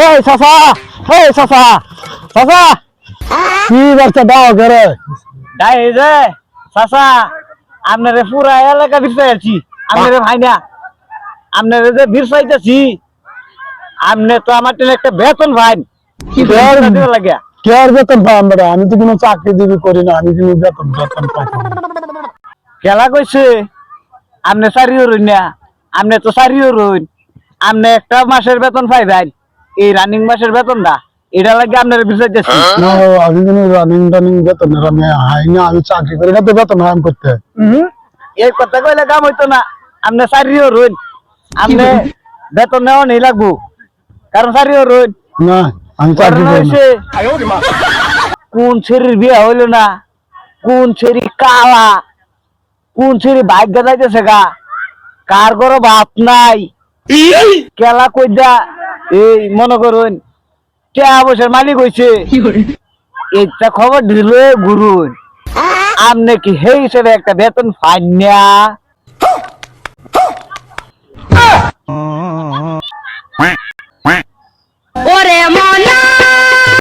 এই চাচা, এই চাচা, চাচা, কি বাচ্চা দাও করে? ডাই যে চাচা আপনারে পুরা এলাকা বিরসাই আছি। আপনারে ভাই না, আপনারে যে বিরসাইতেছি, আপনি তো আমার টেনে একটা বেতন ভাই কি দিতে লাগে। কে আর বেতন পাই আমরা? আমি তো কোনো চাকরি দিবি করি না, আমি কোনো বেতন বেতন পাই না। খেলা কইছে আপনি চারিও রইন না, আপনি তো চারিও রইন, আপনি একটা মাসের বেতন পাইবেন, এই রানিং মাসের বেতনটা এটা লাগে আপনার বিরসাইতেছি। না, আমি কোনো রানিং টানিং বেতন আমি হাই না, আমি চাকরি করি না তো বেতন হারাম করতে। এই কথা কইলে কাম হইতো না। আপনি চারিও রইন, আপনি বেতন নেওয়া নেই লাগবো, কারণ চারিও রইন। না, আমি চাকরি করি না। কোন ছেড়ির বিয়ে হইল না, কোন ছেড়ি কালা, কোন ছেড়ি ভাগ্য যাইতেছে গা, কার ঘরে ভাত নাই, কেলা কইদা এই মনে করুন টাকা পয়সার মালিক হইছে, এইটা খবর দিল গুরুন। আপনি কি সেই হিসেবে একটা বেতন পাইন না?